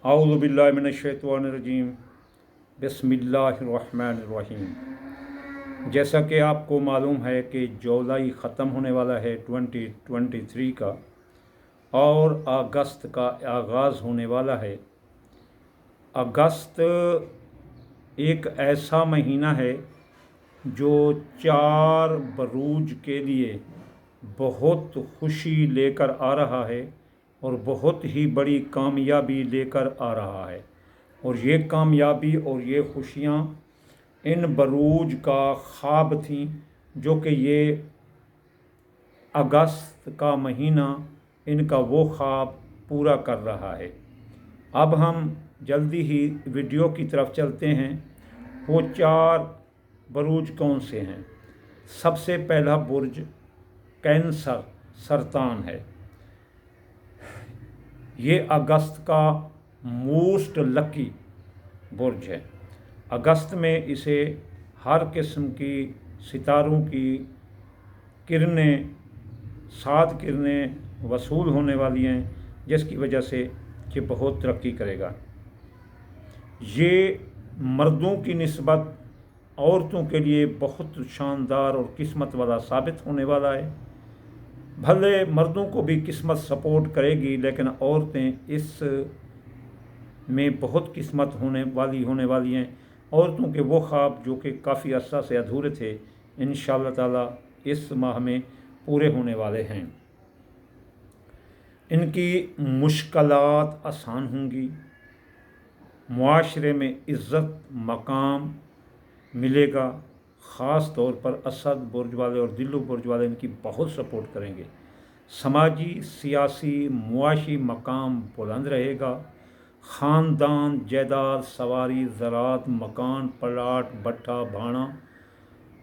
औज़ु बिल्लाहि मिनश्शैतानिर्रजीम बिस्मिल्लाहिर्रहमानिर्रहीम। जैसा कि आपको मालूम है कि जुलाई ख़त्म होने वाला है 2023 का और अगस्त का आगाज़ होने वाला है। अगस्त एक ऐसा महीना है जो 4 बरूज के लिए बहुत खुशी लेकर आ रहा है और बहुत ही बड़ी कामयाबी लेकर आ रहा है। और ये कामयाबी और ये खुशियाँ इन बरूज का ख्वाब थी जो कि ये अगस्त का महीना इनका वो ख्वाब पूरा कर रहा है। अब हम जल्दी ही वीडियो की तरफ चलते हैं। वो 4 बरूज कौन से हैं? सबसे पहला बुर्ज कैंसर सरतान है। ये अगस्त का मोस्ट लकी बुर्ज है। अगस्त में इसे हर किस्म की सितारों की किरणें 7 किरणें वसूल होने वाली हैं, जिसकी वजह से ये बहुत तरक्की करेगा। ये मर्दों की निस्बत औरतों के लिए बहुत शानदार और किस्मत वाला साबित होने वाला है। भले मर्दों को भी किस्मत सपोर्ट करेगी, लेकिन औरतें इस में बहुत किस्मत होने वाली हैं। औरतों के वो ख्वाब जो कि काफ़ी अर्सा से अधूरे थे, इंशाअल्लाह ताला इस माह में पूरे होने वाले हैं। इनकी मुश्किलात आसान होंगी। मुआशरे में इज़्ज़त मकाम मिलेगा। ख़ास तौर पर असद बुर्ज वाले और दिल्लु बुर्ज वाले इनकी बहुत सपोर्ट करेंगे। समाजी, सियासी, मुआशी मकाम बुलंद रहेगा। ख़ानदान, जायदाद, सवारी, ज़रात, मकान, प्लाट, भट्ठा, भाड़ा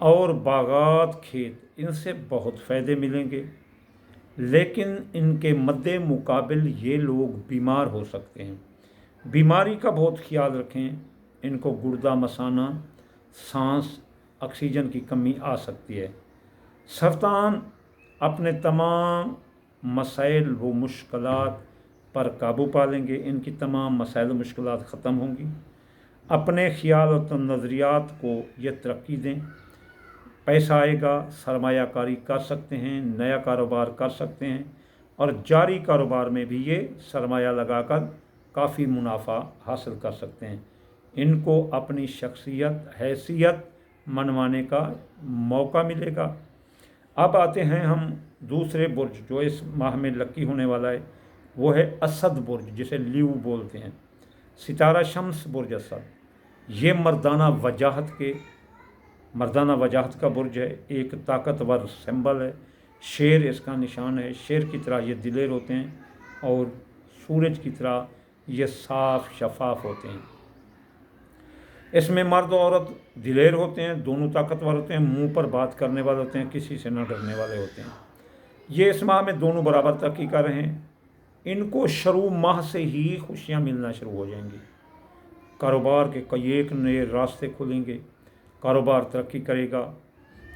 और बागात, खेत, इनसे बहुत फ़ायदे मिलेंगे। लेकिन इनके मद्दे मुकाबिल ये लोग बीमार हो सकते हैं। बीमारी का बहुत ख्याल रखें। इनको गुर्दा मसाना, सांस, ऑक्सीजन की कमी आ सकती है। सरतान अपने तमाम मसाइल व मुश्किलात पर काबू पा लेंगे। इनकी तमाम मसाइल व मुश्किलात ख़त्म होंगी। अपने ख्याल और नज़रियात को ये तरक्की दें। पैसा आएगा, सरमायाकारी कर सकते हैं, नया कारोबार कर सकते हैं और जारी कारोबार में भी ये सरमाया लगाकर काफ़ी मुनाफा हासिल कर सकते हैं। इनको अपनी शख्सियत, हैसियत मनवाने का मौका मिलेगा। अब आते हैं हम दूसरे बुर्ज जो इस माह में लकी होने वाला है। वो है असद बुर्ज, जिसे लीव बोलते हैं। सितारा शम्स बुर्ज असद, ये मर्दाना वजाहत का बुर्ज है। एक ताकतवर सिंबल है। शेर इसका निशान है। शेर की तरह ये दिलेर होते हैं और सूरज की तरह ये साफ शफाफ होते हैं। इसमें मर्द और औरत दिलेर होते हैं, दोनों ताकतवर होते हैं, मुंह पर बात करने वाले होते हैं, किसी से न डरने वाले होते हैं। ये इस माह में दोनों बराबर तरक्की कर रहे हैं। इनको शुरू माह से ही खुशियां मिलना शुरू हो जाएंगी। कारोबार के कई एक नए रास्ते खुलेंगे। कारोबार तरक्की करेगा।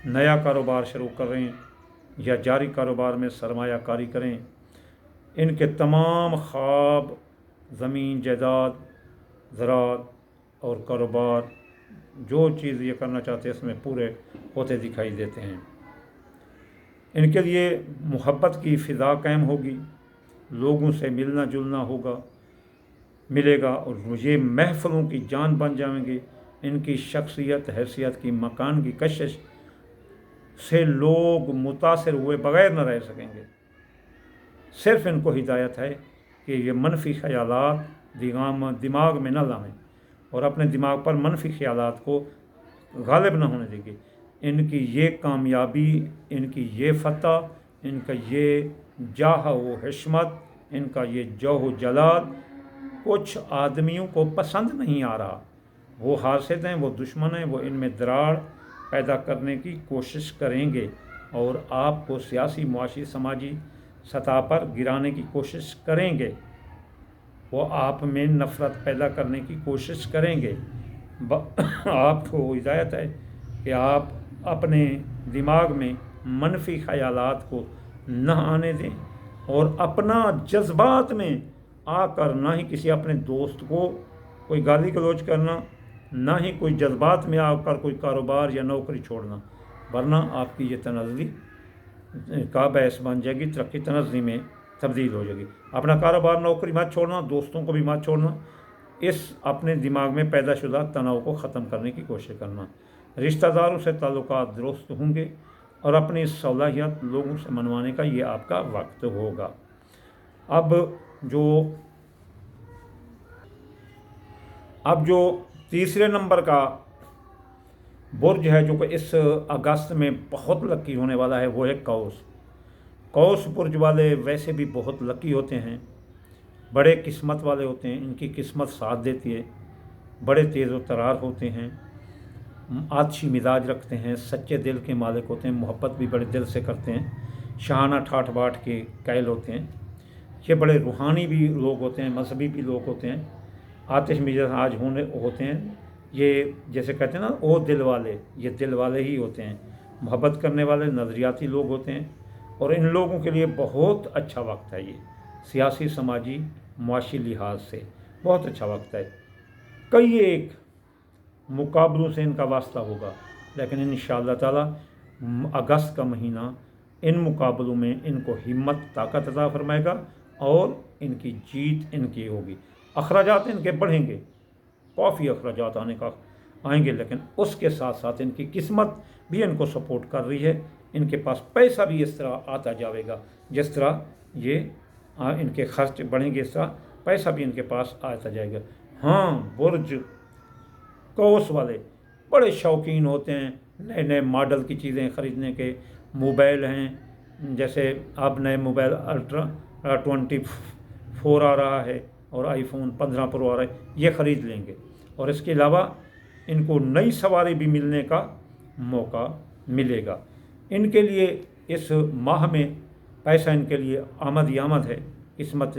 नया कारोबार शुरू कर रहे हैं या जारी कारोबार में सरमायाकारी करें, इनके तमाम ख्वाब ज़मीन, जायदाद, ज़रात और कारोबार, जो चीज़ ये करना चाहते हैं इसमें पूरे होते दिखाई देते हैं। इनके लिए मोहब्बत की फ़िज़ा कायम होगी। लोगों से मिलना जुलना मिलेगा और ये महफ़िलों की जान बन जाएंगे। इनकी शख्सियत, हैसियत की मकान की कशिश से लोग मुतासिर हुए बग़ैर न रह सकेंगे। सिर्फ़ इनको हिदायत है कि ये मनफी ख़यालात दिमाग में न लाएं और अपने दिमाग पर मनफी ख़यालात को गालिब न होने देंगे। इनकी ये कामयाबी, इनकी ये फ़तह, इनका ये जाह व हिश्मत, इनका ये जौह जलाल कुछ आदमियों को पसंद नहीं आ रहा। वो हासिद हैं, वो दुश्मन हैं, वो इनमें दरार पैदा करने की कोशिश करेंगे और आपको सियासी, मुआशी, समाजी सतह पर गिराने की कोशिश करेंगे। वो आप में नफ़रत पैदा करने की कोशिश करेंगे। आपको हिदायत है कि आप अपने दिमाग में मनफी ख़यालात को न आने दें और अपना जज्बात में आकर ना ही किसी अपने दोस्त को कोई गाली गलौज करना, ना ही कोई जज्बात में आकर कोई कारोबार या नौकरी छोड़ना, वरना आपकी ये तनज़्ज़ी का बायस बन जाएगी, तरक्की तनज़्ज़ी में तब्दील हो जाएगी। अपना कारोबार नौकरी मत छोड़ना, दोस्तों को भी मत छोड़ना। इस अपने दिमाग में पैदाशुदा तनाव को ख़त्म करने की कोशिश करना। रिश्तेदारों से ताल्लुकात दुरुस्त होंगे और अपनी सलाहियत लोगों से मनवाने का ये आपका वक्त होगा। अब जो तीसरे नंबर का बुर्ज है जो कि इस अगस्त में बहुत लकी होने वाला है वो है कौस। कौस बुर्ज वाले वैसे भी बहुत लकी होते हैं, बड़े किस्मत वाले होते हैं, इनकी किस्मत साथ देती है, बड़े तेज़ व तरार होते हैं, आछी मिजाज रखते हैं, सच्चे दिल के मालिक होते हैं, मोहब्बत भी बड़े दिल से करते हैं, शाहाना ठाठ बाट के कैल होते हैं। ये बड़े रूहानी भी लोग होते हैं, मजहबी भी लोग होते हैं, आतिश मिजाज होते हैं। ये जैसे कहते हैं ना ओ दिल वाले, ये दिल वाले ही होते हैं, मोहब्बत करने वाले नज़रियाती लोग होते हैं। और इन लोगों के लिए बहुत अच्छा वक्त है, ये सियासी समाजी मुआशी लिहाज से बहुत अच्छा वक्त है। कई एक मुकाबलों से इनका वास्ता होगा, लेकिन इंशाअल्लाह ताला अगस्त का महीना इन मुकाबलों में इनको हिम्मत ताकत अता फरमाएगा और इनकी जीत इनकी होगी। अखराजात इनके बढ़ेंगे, काफ़ी अखराजात आएंगे, लेकिन उसके साथ साथ इनकी किस्मत भी इनको सपोर्ट कर रही है। इनके पास पैसा भी इस तरह आता जाएगा, जिस तरह ये इनके खर्च बढ़ेंगे, इस तरह पैसा भी इनके पास आता जाएगा। हाँ, बुर्ज कौस वाले बड़े शौकीन होते हैं नए नए मॉडल की चीज़ें ख़रीदने के। मोबाइल हैं, जैसे अब नए मोबाइल अल्ट्रा 24 आ रहा है और आईफोन 15 प्रो आ रहा है, ये ख़रीद लेंगे। और इसके अलावा इनको नई सवारी भी मिलने का मौका मिलेगा। इनके लिए इस माह में पैसा इनके लिए आमद ही आमद है, किस्मत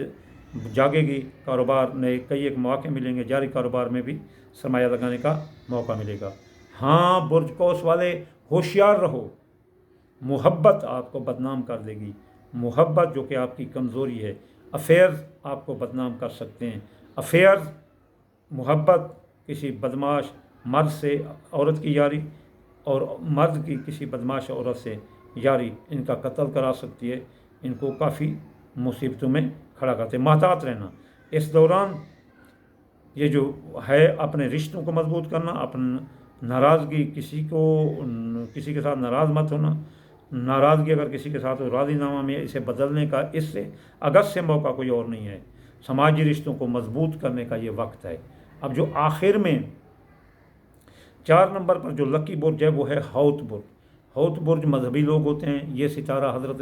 जागेगी, कारोबार नए कई एक मौके मिलेंगे, जारी कारोबार में भी सरमाया लगाने का मौका मिलेगा। हाँ, बुर्ज कौस वाले होशियार रहो, मोहब्बत आपको बदनाम कर देगी। मोहब्बत जो कि आपकी कमज़ोरी है, अफेयर्स आपको बदनाम कर सकते हैं। अफेयर्स, मोहब्बत, किसी बदमाश मर्द से औरत की यारी और मर्द की किसी बदमाश औरत से यारी इनका कत्ल करा सकती है, इनको काफ़ी मुसीबतों में खड़ा करते हैं। महतात रहना इस दौरान, ये जो है अपने रिश्तों को मजबूत करना, अपन नाराज़गी किसी के साथ नाराज़ मत होना। नाराज़गी अगर किसी के साथ हो, राज़ीनामा में इसे बदलने का इससे अगस्त से मौका कोई और नहीं है। समाजी रिश्तों को मजबूत करने का ये वक्त है। अब जो आखिर में 4 नंबर पर जो लकी बुर्ज है वो है हौत बुर्ज। हौत बुर्ज मजहबी लोग होते हैं, ये सितारा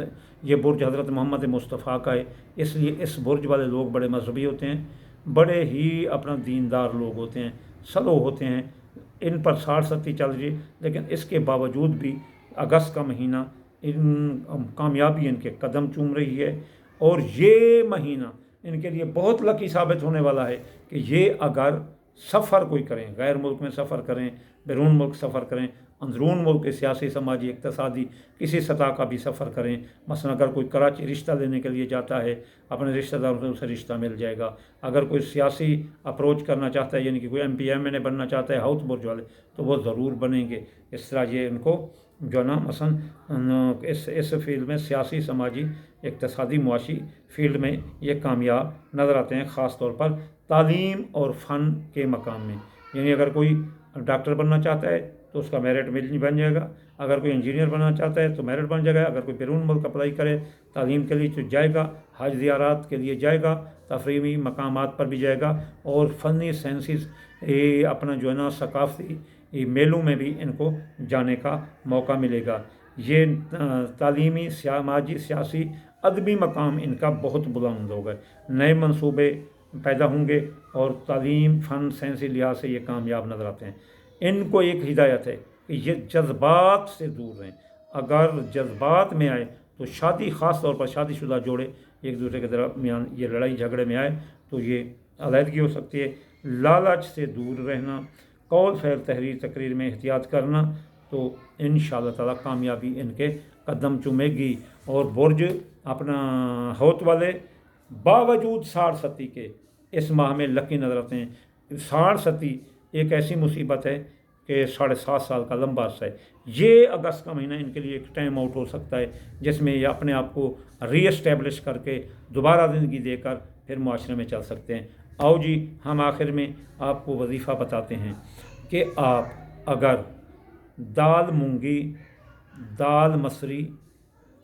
ये बुर्ज हज़रत मोहम्मद मुस्तफ़ा का है, इसलिए इस बुर्ज वाले लोग बड़े मजहबी होते हैं, बड़े ही अपना दीनदार लोग होते हैं, सलो होते हैं। इन पर 60-70 चल रही है, लेकिन इसके बावजूद भी अगस्त का महीना इन कामयाबी इनके कदम चूम रही है। और ये महीना इनके लिए बहुत लकी साबित होने वाला है कि ये अगर सफ़र कोई करें, गैर मुल्क में सफ़र करें, बैरून मुल्क सफ़र करें, अंदरून मुल्क के सियासी समाजी इक़्तिसादी किसी सतह का भी सफ़र करें। मसलन अगर कोई कराची रिश्ता लेने के लिए जाता है, अपने रिश्तेदारों से उसे रिश्ता मिल जाएगा। अगर कोई सियासी अप्रोच करना चाहता है, यानी कि कोई MP MNA बनना चाहता है हौत बुर्ज वाले, तो वो ज़रूर बनेंगे। इस तरह ये इनको जो ना मसलन इस फील्ड में सियासी समाजी इक़्तिसादी मुआशी फील्ड में ये कामयाब नज़र आते हैं, ख़ास तौर पर तालीम और फ़न के मकाम में। यानी अगर कोई डॉक्टर बनना चाहता है तो उसका मेरिट बन जाएगा, अगर कोई इंजीनियर बनना चाहता है तो मेरिट बन जाएगा, अगर कोई बैरून मुल्क अप्लाई करे तालीम के लिए तो जाएगा, हज ज़ियारत के लिए जाएगा, तफरीही मकामात पर भी जाएगा, और फ़नी साइंसिस अपना जो है ना सकाफ़ती मेलों में भी इनको जाने का मौका मिलेगा। ये तालीमी, समाजी, सियासी, अदबी मकाम इनका बहुत बुलंद होगा। नए मंसूबे पैदा होंगे और तालीम, फ़न, साइंसी लिहाज से ये कामयाब नज़र आते हैं। इनको एक हिदायत है कि ये जज्बात से दूर रहें। अगर जज्बात में आए तो शादी, ख़ास तौर पर शादीशुदा जोड़े एक दूसरे के दरमियान ये लड़ाई झगड़े में आए तो ये अलहदगी हो सकती है। लालच से दूर रहना, कौल फ़ैल तहरीर तकरीर में एहतियात करना, तो इंशाअल्लाह ताला कामयाबी इनके कदम चूमेगी। और बुर्ज अपना हौत वाले बावजूद 60 के इस माह में लकी नज़र आते हैं। 60 एक ऐसी मुसीबत है कि 7.5 साल का लंबा अर्सा है। ये अगस्त का महीना इनके लिए एक टाइम आउट हो सकता है, जिसमें ये अपने आप को रीएस्टेब्लिश करके दोबारा ज़िंदगी देकर फिर मुआशरे में चल सकते हैं। आओ जी, हम आखिर में आपको वजीफ़ा बताते हैं कि आप अगर दाल मूंगी, दाल मसरी,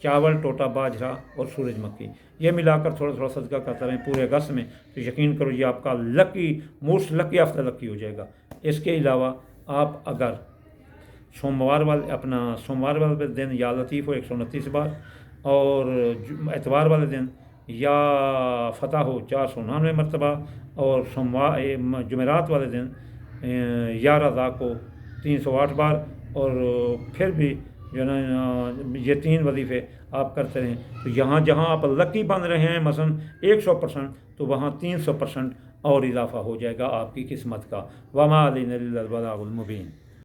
चावल टोटा बाजरा और सूरजमुखी ये मिलाकर थोड़ा थोड़ा सदका करते रहें पूरे अगस्त में, तो यकीन करो ये आपका lucky, most lucky after lucky हो जाएगा। इसके अलावा आप अगर सोमवार वाले दिन या लतीफ़ हो 129 बार, और एतवार वाले दिन या फ़तह हो 499 मरतबा, और जुमेरात वाले दिन या रज़ा को 308 बार, और फिर भी जो ना ये 3 वजीफ़े आप करते रहें, तो यहाँ जहाँ आप लकी बन रहे हैं मसलन 100%, तो वहाँ 300% और इजाफ़ा हो जाएगा आपकी किस्मत का। वमा अलैना इल्लल बलागुल मुबीन।